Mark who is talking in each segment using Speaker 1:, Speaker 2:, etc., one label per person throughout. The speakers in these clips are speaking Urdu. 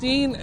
Speaker 1: 3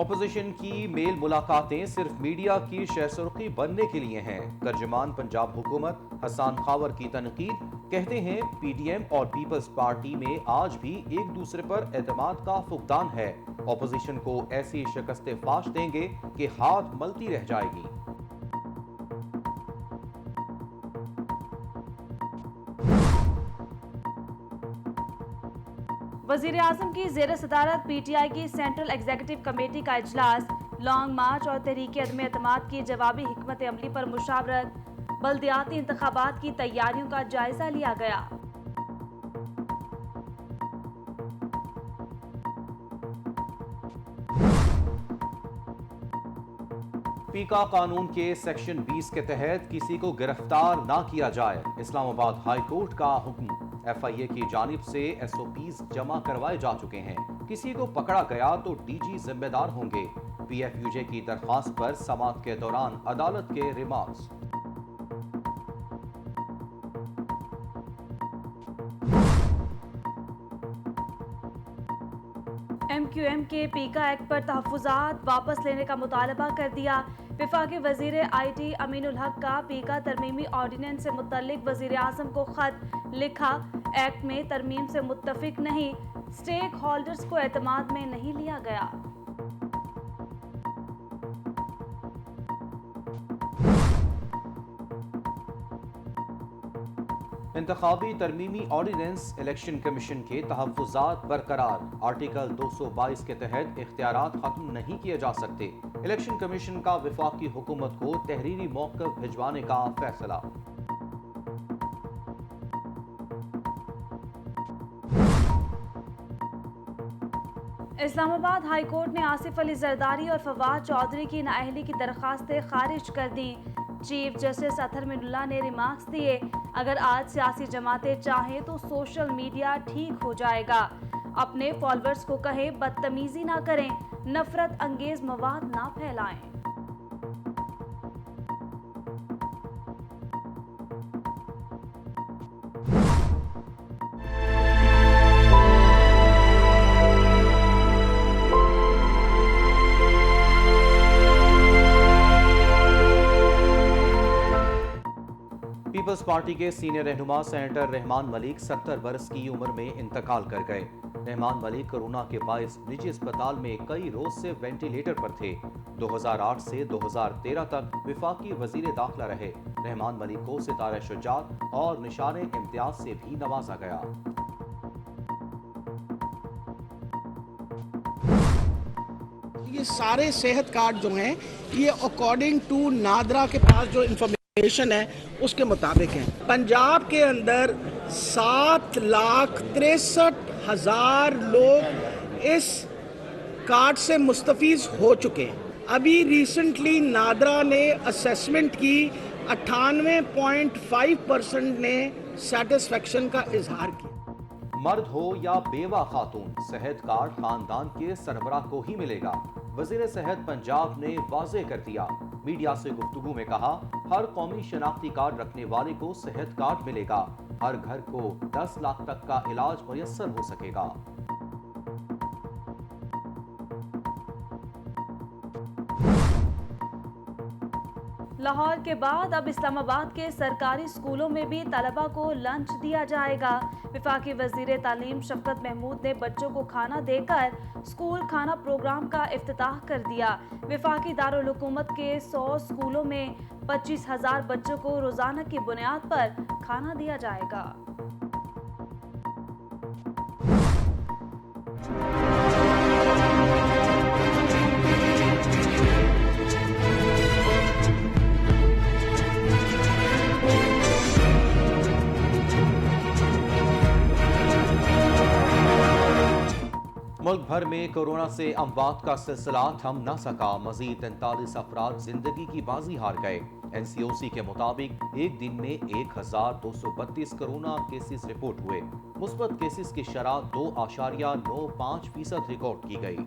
Speaker 2: اپوزیشن کی میل ملاقاتیں صرف میڈیا کی شہسرخی بننے کے لیے ہیں. ترجمان پنجاب حکومت حسان خاور کی تنقید. کہتے ہیں پی ڈی ایم اور پیپلز پارٹی میں آج بھی ایک دوسرے پر اعتماد کا فقدان ہے. اپوزیشن کو ایسی شکست فاش دیں گے کہ ہاتھ ملتی رہ جائے گی.
Speaker 3: وزیر اعظم کی زیر صدارت پی ٹی آئی کی سینٹرل ایگزیکٹو کمیٹی کا اجلاس. لانگ مارچ اور تحریک عدم اعتماد کی جوابی حکمت عملی پر مشاورت. بلدیاتی انتخابات کی تیاریوں کا جائزہ لیا گیا.
Speaker 2: پیکا قانون کے سیکشن 20 کے تحت کسی کو گرفتار نہ کیا جائے. اسلام آباد ہائی کورٹ کا حکم. ایف آئی اے کی جانب سے ایس او پیز جمع کروائے جا چکے ہیں. کسی کو پکڑا گیا تو ڈی جی ذمہ دار ہوں گے. پی ایف یو جے کی درخواست پر سماعت کے دوران عدالت کے ریمارکس.
Speaker 3: ایم کیو ایم کے پیکا ایکٹ پر تحفظات واپس لینے کا مطالبہ کر دیا. وفاقی وزیر آئی ٹی امین الحق کا پیکا ترمیمی آرڈیننس سے متعلق وزیر اعظم کو خط لکھا. ایکٹ میں ترمیم سے متفق نہیں. اسٹیک ہولڈرز کو اعتماد میں نہیں لیا گیا.
Speaker 2: انتخابی ترمیمی آرڈیننس. الیکشن کمیشن کے تحفظات برقرار. آرٹیکل 222 کے تحت اختیارات ختم نہیں کیے جا سکتے. الیکشن کمیشن کا وفاقی حکومت کو تحریری موقف بھجوانے کا فیصلہ.
Speaker 3: اسلام آباد ہائی کورٹ نے آصف علی زرداری اور فواد چودھری کی نااہلی کی درخواستیں خارج کر دیں. چیف جسٹس اطہر من اللہ نے ریمارکس دیے. اگر آج سیاسی جماعتیں چاہیں تو سوشل میڈیا ٹھیک ہو جائے گا. اپنے فالوورز کو کہیں بدتمیزی نہ کریں, نفرت انگیز مواد نہ پھیلائیں.
Speaker 2: پیپلز پارٹی کے سینئر رہنما سینیٹر رحمان ملک 70 برس کی عمر میں انتقال کر گئے. رحمان ملک کورونا کے باعث نجی اسپتال میں کئی روز سے وینٹیلیٹر پر تھے. 2008 سے 2013 تک وفاقی وزیر داخلہ رہے. رحمان ملک کو ستارہ شجاعت اور نشان امتیاز سے بھی نوازا گیا.
Speaker 4: یہ سارے صحت کارڈ جو ہیں یہ اکارڈنگ ٹو نادرا کے پاس جو انفارمیشن ہے اس کے مطابق ہے. پنجاب کے اندر 7,63,000 لوگ اس کارڈ سے مستفیض ہو چکے ہیں. ابھی ریسنٹلی نادرا نے اسیسمنٹ کی 98.5% نے سیٹسفیکشن کا اظہار کیا.
Speaker 2: مرد ہو یا بیوہ خاتون, صحت کارڈ خاندان کے سربراہ کو ہی ملے گا. وزیر صحت پنجاب نے واضح کر دیا. میڈیا سے گفتگو میں کہا, ہر قومی شناختی کارڈ رکھنے والے کو صحت کارڈ ملے گا. ہر گھر کو 10 لاکھ تک کا علاج میسر ہو سکے گا.
Speaker 3: لاہور کے بعد اب اسلام آباد کے سرکاری اسکولوں میں بھی طلبہ کو لنچ دیا جائے گا. وفاقی وزیر تعلیم شفقت محمود نے بچوں کو کھانا دے کر اسکول کھانا پروگرام کا افتتاح کر دیا. وفاقی دارالحکومت کے 100 اسکولوں میں 25,000 بچوں کو روزانہ کی بنیاد پر کھانا دیا جائے گا.
Speaker 2: ملک بھر میں کورونا سے اموات کا سلسلہ تھم نہ سکا. مزید 43 افراد زندگی کی بازی ہار گئے. این سی او سی کے مطابق ایک دن میں 1,232 کورونا کیسز رپورٹ ہوئے. مثبت کیسز کی شرح 2.95% ریکارڈ کی گئی.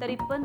Speaker 3: 53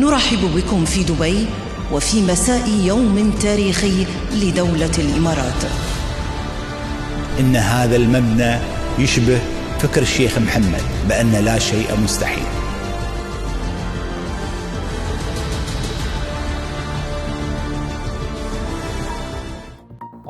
Speaker 5: نرحب بكم في دبي وفي مساء يوم تاريخي لدولة الإمارات.
Speaker 6: إن هذا المبنى يشبه فكر الشيخ محمد بأن لا شيء مستحيل.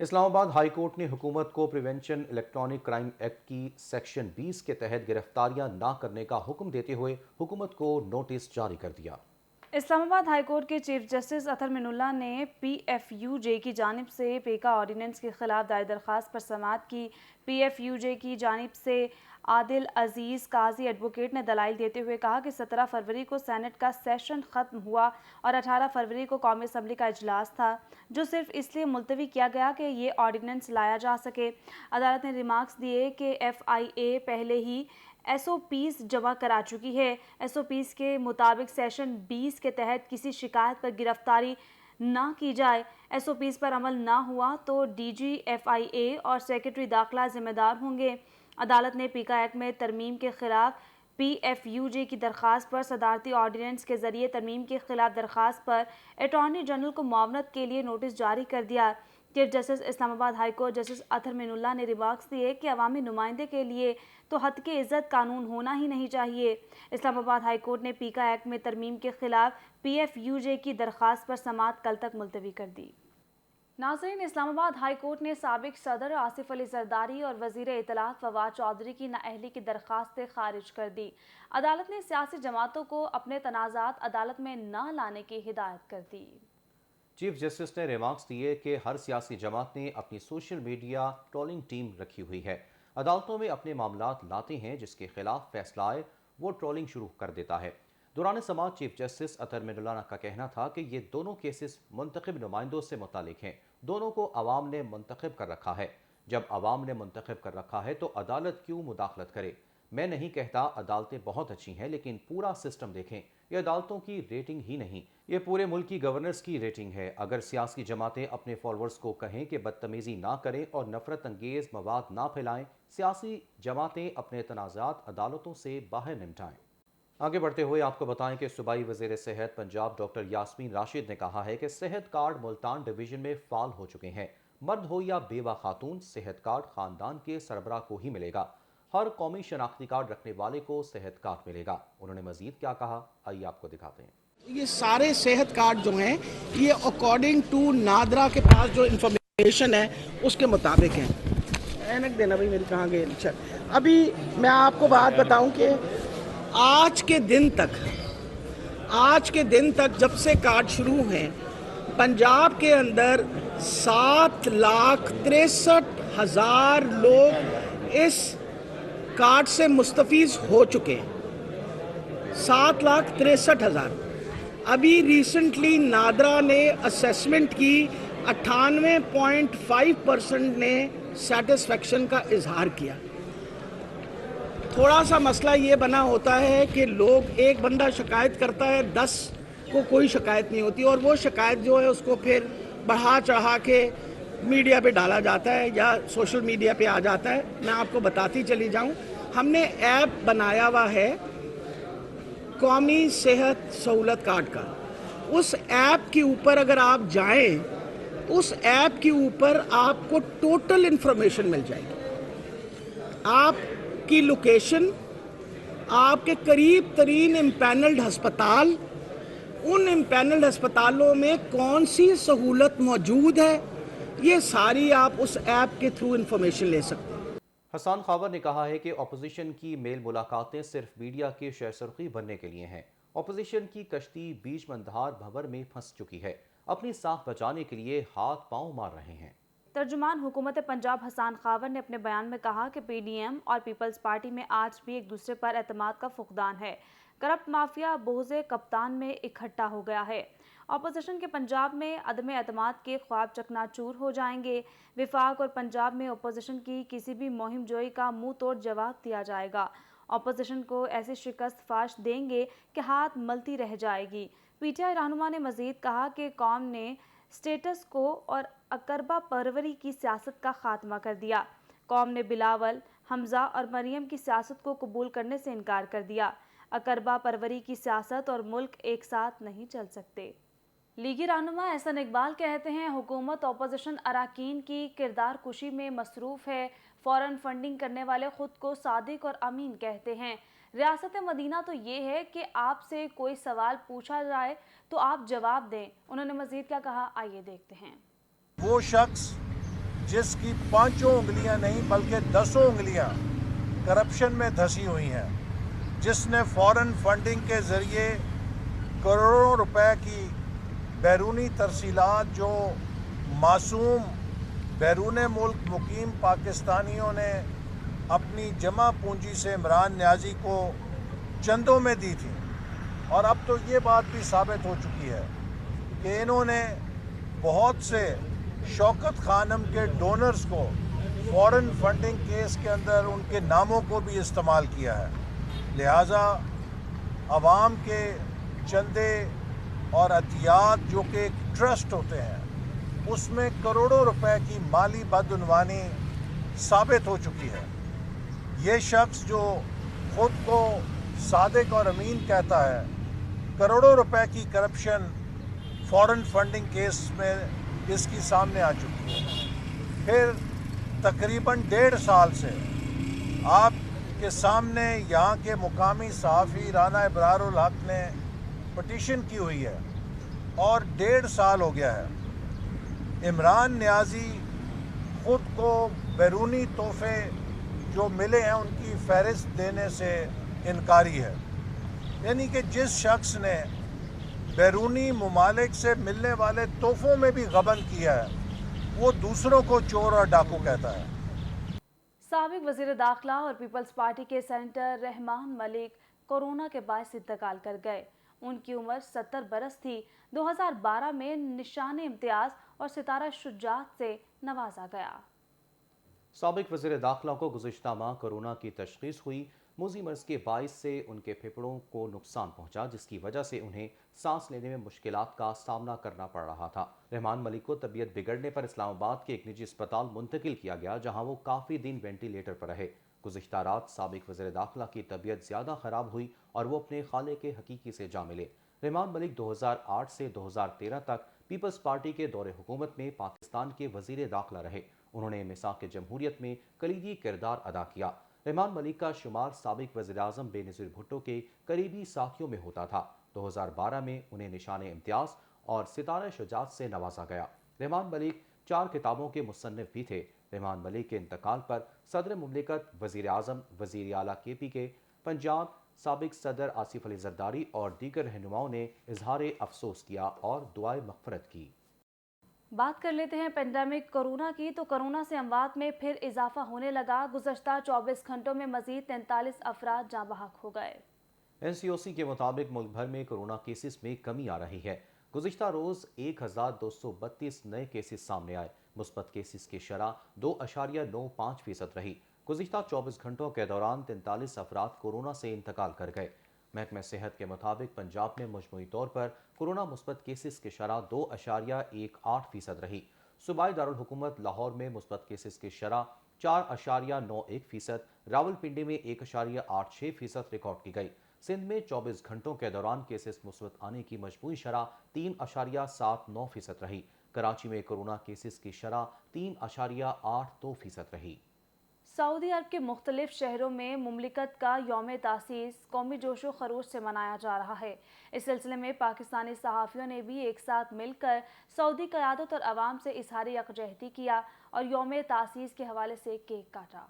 Speaker 2: اسلام آباد ہائی کورٹ نے حکومت کو پریونشن الیکٹرانک کرائم ایکٹ کی سیکشن 20 کے تحت گرفتاریاں نہ کرنے کا حکم دیتے ہوئے حکومت کو نوٹس جاری کر دیا۔
Speaker 3: اسلام آباد ہائی کورٹ کے چیف جسٹس اطہر من اللہ نے پی ایف یو جے کی جانب سے پیکا آرڈیننس کے خلاف دائر درخواست پر سماعت کی۔ پی ایف یو جے کی جانب سے عادل عزیز قاضی ایڈوکیٹ نے دلائل دیتے ہوئے کہا کہ 17 فروری کو سینٹ کا سیشن ختم ہوا اور 18 فروری کو قومی اسمبلی کا اجلاس تھا، جو صرف اس لیے ملتوی کیا گیا کہ یہ آرڈیننس لایا جا سکے۔ عدالت نے ریمارکس دیے کہ ایف آئی اے پہلے ہی ایس او پیز جمع کرا چکی ہے۔ ایس او پیز کے مطابق سیشن 20 کے تحت کسی شکایت پر گرفتاری نہ کی جائے۔ ایس او پیز پر عمل نہ ہوا تو ڈی جی ایف آئی اے اور سیکرٹری داخلہ ذمہ دار ہوں گے۔ عدالت نے پیکا ایکٹ میں ترمیم کے خلاف پی ایف یو جے کی درخواست پر صدارتی آرڈیننس کے ذریعے ترمیم کے خلاف درخواست پر اٹارنی جنرل کو معاونت کے لیے نوٹس جاری کر دیا۔ چیف جسٹس اسلام آباد ہائی کورٹ جسٹس اطہر من اللہ نے ریمارکس دیے کہ عوامی نمائندے کے لیے تو حد کے عزت قانون ہونا ہی نہیں چاہیے۔ اسلام آباد ہائی کورٹ نے پیکا ایکٹ میں ترمیم کے خلاف پی ایف یو جے کی درخواست پر سماعت کل تک ملتوی کر دی۔ ناظرین، اسلام آباد ہائی کورٹ نے سابق صدر آصف علی زرداری اور وزیر اطلاعات فواد چودھری کی نااہلی کی درخواستیں خارج کر دی۔ عدالت نے سیاسی جماعتوں کو اپنے تنازعات عدالت میں نہ لانے کی ہدایت کر دی۔
Speaker 2: چیف جسٹس نے ریمارکس دیے کہ ہر سیاسی جماعت نے اپنی سوشل میڈیا ٹرولنگ ٹیم رکھی ہوئی ہے، عدالتوں میں اپنے معاملات لاتے ہیں، جس کے خلاف فیصلہ آئے وہ ٹرولنگ شروع کر دیتا ہے۔ دوران سماعت چیف جسٹس اطہر من اللہ کا کہنا تھا کہ یہ دونوں کیسز منتخب نمائندوں سے متعلق ہیں، دونوں کو عوام نے منتخب کر رکھا ہے۔ جب عوام نے منتخب کر رکھا ہے تو عدالت کیوں مداخلت کرے؟ میں نہیں کہتا عدالتیں بہت اچھی ہیں، لیکن پورا سسٹم دیکھیں، یہ عدالتوں کی ریٹنگ ہی نہیں، یہ پورے ملک کی گورننس کی ریٹنگ ہے۔ اگر سیاسی جماعتیں اپنے فالوورز کو کہیں کہ بدتمیزی نہ کریں اور نفرت انگیز مواد نہ پھیلائیں، سیاسی جماعتیں اپنے تنازعات عدالتوں سے باہر نمٹائیں۔ آگے بڑھتے ہوئے آپ کو بتائیں کہ صوبائی وزیر صحت پنجاب ڈاکٹر یاسمین راشد نے کہا ہے کہ صحت کارڈ ملتان ڈویژن میں فعال ہو چکے ہیں۔ مرد ہو یا بیوہ خاتون، صحت کارڈ خاندان کے سربراہ کو ہی ملے گا۔ ہر قومی شناختی کارڈ رکھنے والے کو صحت کارڈ ملے گا۔ انہوں نے مزید کیا کہا، آئیے آپ کو دکھاتے ہیں۔
Speaker 4: یہ سارے صحت کارڈ جو ہیں یہ اکارڈنگ ٹو نادرا کے پاس جو انفارمیشن ہے اس کے مطابق ہیں۔ اینک دینا بھائی میری کہاں گئے؟ ابھی میں آپ کو بات بتاؤں کہ آج کے دن تک جب سے کارڈ شروع ہیں پنجاب کے اندر 7,63,000 لوگ اس کارڈ سے مستفیض ہو چکے ہیں۔ 7,63,000۔ ابھی ریسنٹلی نادرا نے اسیسمنٹ کی، 98.5% نے سیٹسفیکشن کا اظہار کیا۔ تھوڑا سا مسئلہ یہ بنا ہوتا ہے کہ لوگ، ایک بندہ شکایت کرتا ہے، 10 کو کوئی شکایت نہیں ہوتی، اور وہ شکایت جو ہے اس کو پھر بڑھا چڑھا کے میڈیا پہ ڈالا جاتا ہے یا سوشل میڈیا پہ آ جاتا ہے۔ میں آپ کو بتاتی چلی جاؤں، ہم نے ایپ بنایا ہوا ہے قومی صحت سہولت کارڈ کا۔ اس ایپ کے اوپر اگر آپ جائیں تو اس ایپ کے اوپر آپ کو ٹوٹل انفارمیشن مل جائے گی، آپ کی لوکیشن، آپ کے قریب ترین امپینلڈ ہسپتال، ان امپینلڈ ہسپتالوں میں کون سی سہولت موجود ہے، یہ ساری آپ اس ایپ کے تھرو انفارمیشن لے سکتے ہیں۔
Speaker 2: حسان خاور نے کہا ہے کہ اپوزیشن کی میل ملاقاتیں صرف میڈیا کے شہ سرخی بننے کے لیے ہیں۔ اپوزیشن کی کشتی بیچ مندھار بھنور میں پھنس چکی ہے، اپنی ساکھ بچانے کے لیے ہاتھ پاؤں مار رہے ہیں۔
Speaker 3: ترجمان حکومت پنجاب حسان خاور نے اپنے بیان میں کہا کہ پی ڈی ایم اور پیپلز پارٹی میں آج بھی ایک دوسرے پر اعتماد کا فقدان ہے۔ کرپٹ مافیا بوز کپتان میں اکٹھا ہو گیا ہے۔ اپوزیشن کے پنجاب میں عدم اعتماد کے خواب چکنا چور ہو جائیں گے۔ وفاق اور پنجاب میں اپوزیشن کی کسی بھی مہم جوئی کا منہ توڑ جواب دیا جائے گا۔ اپوزیشن کو ایسی شکست فاش دیں گے کہ ہاتھ ملتی رہ جائے گی۔ پی ٹی آئی رہنما نے مزید کہا کہ قوم نے سٹیٹس کو اور اقربا پروری کی سیاست کا خاتمہ کر دیا۔ قوم نے بلاول، حمزہ اور مریم کی سیاست کو قبول کرنے سے انکار کر دیا۔ اقربا پروری کی سیاست اور ملک ایک ساتھ نہیں چل سکتے۔ لیگی رہنما احسن اقبال کہتے ہیں حکومت اپوزیشن اراکین کی کردار کشی میں مصروف ہے۔ فوراً فنڈنگ کرنے والے خود کو صادق اور امین کہتے ہیں۔ ریاست مدینہ تو یہ ہے کہ آپ سے کوئی سوال پوچھا جائے تو آپ جواب دیں۔ انہوں نے مزید کیا کہا، آئیے دیکھتے ہیں۔
Speaker 7: وہ شخص جس کی 5 انگلیاں نہیں بلکہ 10 انگلیاں کرپشن میں دھسی ہوئی ہیں، جس نے فورن فنڈنگ کے ذریعے کروڑوں روپے کی بیرونی ترسیلات جو معصوم بیرون ملک مقیم پاکستانیوں نے اپنی جمع پونجی سے عمران نیازی کو چندوں میں دی تھی، اور اب تو یہ بات بھی ثابت ہو چکی ہے کہ انہوں نے بہت سے شوکت خانم کے ڈونرز کو فورن فنڈنگ کیس کے اندر ان کے ناموں کو بھی استعمال کیا ہے۔ لہٰذا عوام کے چندے اور عطیات جو کہ ایک ٹرسٹ ہوتے ہیں، اس میں کروڑوں روپے کی مالی بدعنوانی ثابت ہو چکی ہے۔ یہ شخص جو خود کو صادق اور امین کہتا ہے، کروڑوں روپے کی کرپشن فورن فنڈنگ کیس میں اس کی سامنے آ چکی ہے۔ پھر تقریباً 1.5 سال سے آپ کے سامنے یہاں کے مقامی صحافی رانا ابرار الحق نے پٹیشن کی ہوئی ہے، اور 1.5 سال ہو گیا ہے۔ عمران نیازی خود کو بیرونی تحفے جو ملے ہیں ان کی فہرست دینے سے انکاری ہے، یعنی کہ جس شخص نے بیرونی ممالک سے ملنے والے تحفوں میں بھی غبن کیا ہے، وہ دوسروں کو چور اور ڈاکو کہتا ہے۔
Speaker 3: سابق وزیر داخلہ اور پیپلز پارٹی کے سینیٹر رحمان ملک کورونا کے باعث انتقال کر گئے۔ ان کی عمر 70 برس تھی۔ 2012 میں نشان امتیاز اور ستارہ شجاعت سے نوازا گیا۔
Speaker 2: سابق وزیر داخلہ کو گزشتہ ماہ کورونا کی تشخیص ہوئی۔ موذی مرض کے باعث سے ان کے پھیپھڑوں کو نقصان پہنچا، جس کی وجہ سے انہیں سانس لینے میں مشکلات کا سامنا کرنا پڑ رہا تھا۔ رحمان ملک کو طبیعت بگڑنے پر اسلام آباد کے ایک نجی اسپتال منتقل کیا گیا، جہاں وہ کافی دن وینٹیلیٹر پر رہے۔ گزشتہ رات سابق وزیر داخلہ کی طبیعت زیادہ خراب ہوئی اور وہ اپنے خالق کے حقیقی سے جا ملے۔ رحمان ملک 2008 سے 2013 تک پیپلز پارٹی کے دور حکومت میں پاکستان کے وزیر داخلہ رہے۔ انہوں نے میثاق جمہوریت میں کلیدی کردار ادا کیا۔ رحمان ملک کا شمار سابق وزیر اعظم بے نظیر بھٹو کے قریبی ساتھیوں میں ہوتا تھا۔ 2012 میں انہیں نشان امتیاز اور ستارہ شجاعت سے نوازا گیا۔ رحمان ملک 4 کتابوں کے مصنف بھی تھے۔ رحمان ملک کے انتقال پر صدر مملکت، وزیر اعظم، وزیر اعلیٰ KP کے پنجاب، سابق صدر آصف علی زرداری اور دیگر رہنماؤں نے اظہار افسوس کیا اور دعائے مغفرت کی۔
Speaker 3: بات کر لیتے ہیں پینڈیمک کورونا کی، تو کورونا سے اموات میں پھر اضافہ ہونے لگا۔ گزشتہ 24 گھنٹوں میں مزید 43 افراد جاں بحق ہو گئے۔
Speaker 2: NCOC کے مطابق ملک بھر میں کورونا کیسز میں کمی آ رہی ہے۔ گزشتہ روز 1232 نئے کیسز سامنے آئے۔ مثبت کیسز کی شرح 2.95% رہی۔ گزشتہ 24 گھنٹوں کے دوران 43 افراد کورونا سے انتقال کر گئے۔ محکمہ صحت کے مطابق پنجاب میں مجموعی طور پر کورونا مثبت کیسز کی شرح 2.18% رہی۔ صوبائی دارالحکومت لاہور میں مثبت کیسز کی شرح 4.91%، راولپنڈی میں 1.86% ریکارڈ کی گئی۔ سندھ میں 24 گھنٹوں کے دوران کیسز مثبت آنے کی مجموعی شرح 3.79% رہی۔ کراچی میں کورونا کیسز کی شرح 3.82% رہی۔
Speaker 3: سعودی عرب کے مختلف شہروں میں مملکت کا یوم تاسیس قومی جوش و خروش سے منایا جا رہا ہے۔ اس سلسلے میں پاکستانی صحافیوں نے بھی ایک ساتھ مل کر سعودی قیادت اور عوام سے اظہار یکجہتی کیا اور یوم تاسیس کے حوالے سے کیک کاٹا۔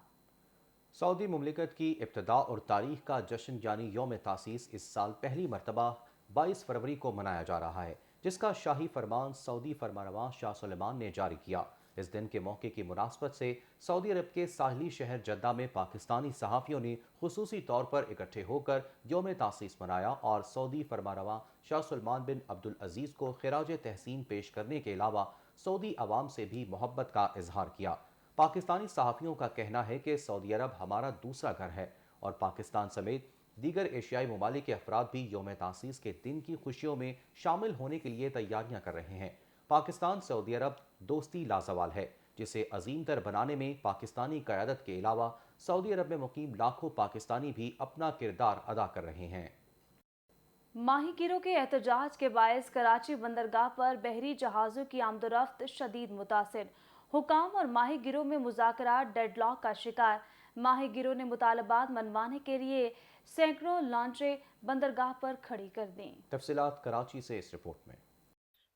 Speaker 2: سعودی مملکت کی ابتدا اور تاریخ کا جشن یعنی یوم تاسیس اس سال پہلی مرتبہ 22 فروری کو منایا جا رہا ہے، جس کا شاہی فرمان سعودی فرمانرواں شاہ سلمان نے جاری کیا۔ اس دن کے موقع کی مناسبت سے سعودی عرب کے ساحلی شہر جدہ میں پاکستانی صحافیوں نے خصوصی طور پر اکٹھے ہو کر یوم تاسیس منایا اور سعودی فرمانرواں شاہ سلمان بن عبدالعزیز کو خراج تحسین پیش کرنے کے علاوہ سعودی عوام سے بھی محبت کا اظہار کیا۔ پاکستانی صحافیوں کا کہنا ہے کہ سعودی عرب ہمارا دوسرا گھر ہے اور پاکستان سمیت دیگر ایشیائی ممالک کے افراد بھی یوم تاسیس کے دن کی خوشیوں میں شامل ہونے کے لیے تیاریاں کر رہے ہیں۔ پاکستان سعودی عرب دوستی لازوال ہے، جسے عظیم تر بنانے میں پاکستانی قیادت کے علاوہ سعودی عرب میں مقیم لاکھوں پاکستانی بھی اپنا کردار ادا کر رہے ہیں۔
Speaker 3: ماہی گیروں کے احتجاج کے باعث کراچی بندرگاہ پر بحری جہازوں کی آمد و رفت شدید متاثر۔ حکام اور ماہی گیروں میں مذاکرات ڈیڈ لاک کا شکار۔ ماہی گیروں نے مطالبات منوانے کے لیے سینکڑوں لانچیں بندرگاہ پر کھڑی کر دیں۔
Speaker 2: تفصیلات کراچی سے اس رپورٹ میں۔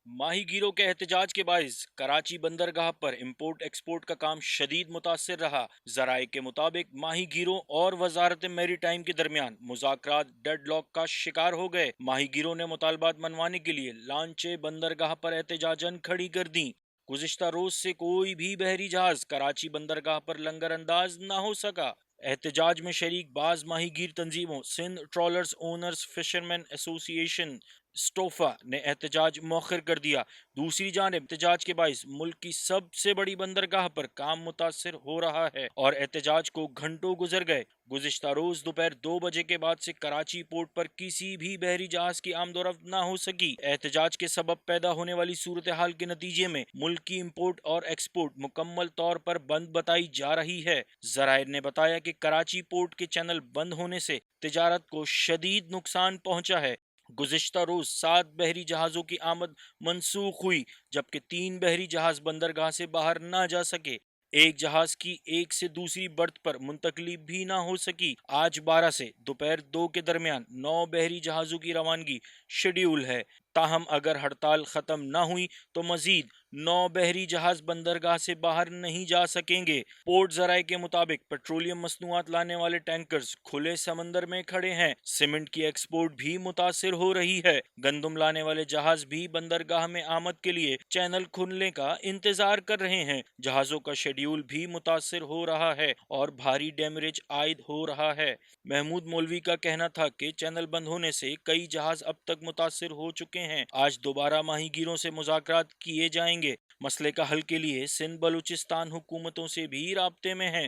Speaker 8: ماہی گیروں کے احتجاج کے باعث کراچی بندرگاہ پر امپورٹ ایکسپورٹ کا کام شدید متاثر رہا۔ ذرائع کے مطابق ماہی گیروں اور وزارت میری ٹائم کے درمیان مذاکرات ڈیڈ لاک کا شکار ہو گئے۔ ماہی گیروں نے مطالبات منوانے کے لیے لانچیں بندرگاہ پر احتجاجاً کھڑی کر دیں۔ گزشتہ روز سے کوئی بھی بحری جہاز کراچی بندرگاہ پر لنگر انداز نہ ہو سکا۔ احتجاج میں شریک بعض ماہی گیر تنظیموں سندھ ٹرالرز اونرز فشرمین ایسوسی ایشن اسٹوفا نے احتجاج مؤخر کر دیا۔ دوسری جانب احتجاج کے باعث ملک کی سب سے بڑی بندرگاہ پر کام متاثر ہو رہا ہے اور احتجاج کو گھنٹوں گزر گئے۔ گزشتہ روز دوپہر 2 بجے کے بعد سے کراچی پورٹ پر کسی بھی بحری جہاز کی آمد و رفت نہ ہو سکی۔ احتجاج کے سبب پیدا ہونے والی صورتحال کے نتیجے میں ملک کی امپورٹ اور ایکسپورٹ مکمل طور پر بند بتائی جا رہی ہے۔ ذرائع نے بتایا کہ کراچی پورٹ کے چینل بند ہونے سے تجارت کو شدید نقصان پہنچا ہے۔ گزشتہ روز 7 بحری جہازوں کی آمد منسوخ ہوئی جبکہ 3 بحری جہاز بندرگاہ سے باہر نہ جا سکے۔ ایک جہاز کی ایک سے دوسری برت پر منتقلی بھی نہ ہو سکی۔ آج 12 سے دوپہر 2 کے درمیان 9 بحری جہازوں کی روانگی شیڈیول ہے۔ تاہم اگر ہڑتال ختم نہ ہوئی تو مزید 9 بحری جہاز بندرگاہ سے باہر نہیں جا سکیں گے۔ پورٹ ذرائع کے مطابق پیٹرولیم مصنوعات لانے والے ٹینکرز کھلے سمندر میں کھڑے ہیں۔ سیمنٹ کی ایکسپورٹ بھی متاثر ہو رہی ہے۔ گندم لانے والے جہاز بھی بندرگاہ میں آمد کے لیے چینل کھلنے کا انتظار کر رہے ہیں۔ جہازوں کا شیڈیول بھی متاثر ہو رہا ہے اور بھاری ڈیمریج عائد ہو رہا ہے۔ محمود مولوی کا کہنا تھا کہ چینل بند ہونے سے کئی جہاز اب تک متاثر ہو چکے ہیں۔ آج دوبارہ ماہی گیروں سے مذاکرات کیے جائیں گے۔ مسئلے کا حل کے لیے سندھ بلوچستان حکومتوں سے بھی رابطے میں ہیں۔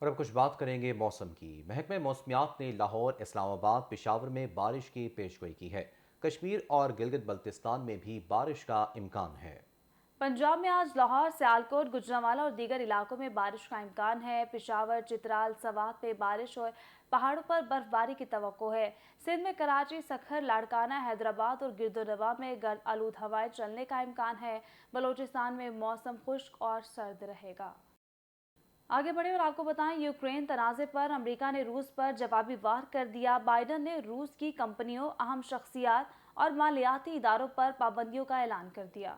Speaker 2: اور اب کچھ بات کریں گے موسم کی۔ محکمہ موسمیات نے لاہور، اسلام آباد، پشاور میں بارش کی پیشگوئی کی ہے۔ کشمیر اور گلگت بلتستان میں بھی بارش کا امکان ہے۔
Speaker 3: پنجاب میں آج لاہور، سیالکوٹ، گجرانوالہ اور دیگر علاقوں میں بارش کا امکان ہے۔ پشاور، چترال، سوات میں بارش اور پہاڑوں پر برف باری کی توقع ہے۔ سندھ میں کراچی، سکھر، لاڑکانہ، حیدرآباد اور گرد و نواح میں گرد آلود ہوائیں چلنے کا امکان ہے۔ بلوچستان میں موسم خشک اور سرد رہے گا۔ آگے بڑھے اور آپ کو بتائیں، یوکرین تنازع پر امریکہ نے روس پر جوابی وار کر دیا۔ بائیڈن نے روس کی کمپنیوں، اہم شخصیات اور مالیاتی اداروں پر پابندیوں کا اعلان کر دیا۔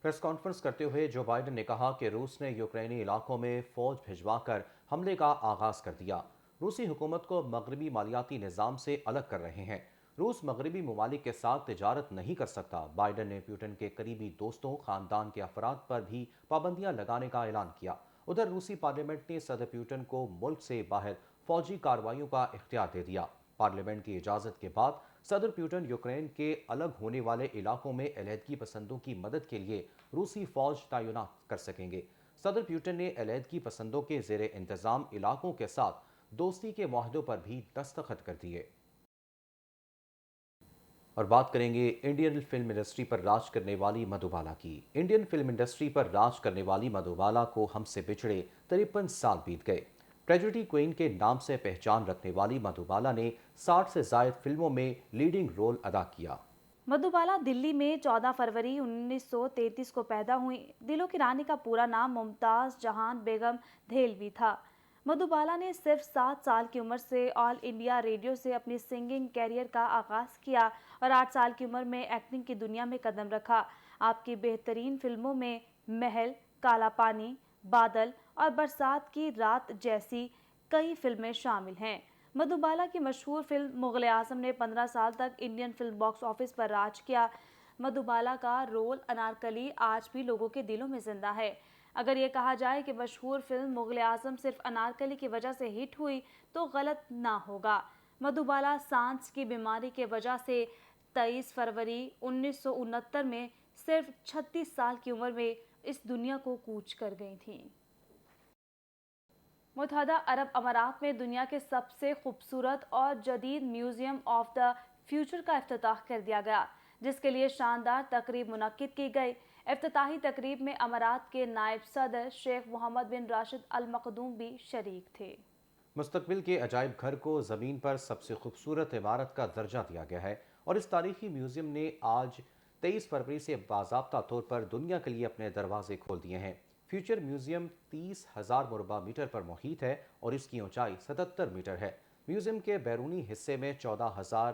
Speaker 2: پریس کانفرنس کرتے ہوئے جو بائیڈن نے کہا کہ روس نے یوکرینی علاقوں میں فوج بھجوا کر حملے کا آغاز کر دیا۔ روسی حکومت کو مغربی مالیاتی نظام سے الگ کر رہے ہیں۔ روس مغربی ممالک کے ساتھ تجارت نہیں کر سکتا۔ بائیڈن نے پیوٹن کے قریبی دوستوں، خاندان کے افراد پر بھی پابندیاں لگانے کا اعلان کیا۔ ادھر روسی پارلیمنٹ نے صدر پیوٹن کو ملک سے باہر فوجی کارروائیوں کا اختیار دے دیا۔ پارلیمنٹ کی اجازت کے بعد صدر پیوٹن یوکرین کے الگ ہونے والے علاقوں میں علیحدگی پسندوں کی مدد کے لیے روسی فوج تعینات کر سکیں گے۔ صدر پیوٹن نے علیحدگی پسندوں کے زیر انتظام علاقوں کے ساتھ دوستی کے معاہدوں پر بھی دستخط کر دیے۔ اور بات کریں گے انڈین فلم انڈسٹری پر راج کرنے والی مدھوبالا کی۔ انڈین فلم انڈسٹری پر راج کرنے والی مدھوبالا کو ہم سے بچھڑے 53 سال بیت گئے۔ ٹریجڈی کوئن کے نام سے پہچان رکھنے والی مدھوبالا نے 60 سے زائد فلموں میں لیڈنگ رول ادا کیا۔
Speaker 3: مدھوبالا دلی میں 14 فروری 1933 کو پیدا ہوئی۔ دلوں کی رانی کا پورا نام ممتاز جہان بیگم دھیلوی تھا۔ مدھوبالا نے صرف 7 سال کی عمر سے آل انڈیا ریڈیو سے اپنی سنگنگ کیریئر کا آغاز کیا اور 8 سال کی عمر میں ایکٹنگ کی دنیا میں قدم رکھا۔ آپ کی بہترین فلموں میں محل، کالا پانی، بادل اور برسات کی رات جیسی کئی فلمیں شامل ہیں۔ مدھوبالا کی مشہور فلم مغل اعظم نے 15 سال تک انڈین فلم باکس آفس پر راج کیا۔ مدھوبالا کا رول انارکلی آج بھی لوگوں کے دلوں میں زندہ ہے۔ اگر یہ کہا جائے کہ مشہور فلم مغل اعظم صرف انارکلی کی وجہ سے ہٹ ہوئی تو غلط نہ ہوگا۔ مدھوبالا سانس کی بیماری کی وجہ سے 23 فروری 1969 میں صرف 36 سال کی عمر میں اس دنیا کو کوچ کر گئی تھیں۔ متحدہ عرب امارات میں دنیا کے سب سے خوبصورت اور جدید میوزیم آف دا فیوچر کا افتتاح کر دیا گیا، جس کے لیے شاندار تقریب منعقد کی گئی۔ افتتاحی تقریب میں امارات کے نائب صدر شیخ محمد بن راشد ال مخدوم بھی شریک تھے۔
Speaker 2: مستقبل کے عجائب گھر کو زمین پر سب سے خوبصورت عمارت کا درجہ دیا گیا ہے اور اس تاریخی میوزیم نے آج 23 فروری سے باضابطہ طور پر دنیا کے لیے اپنے دروازے کھول دیے ہیں۔ فیوچر میوزیم 30,000 مربع میٹر پر محیط ہے اور اس کی اونچائی 77 میٹر ہے۔ میوزیم کے بیرونی حصے میں 14,000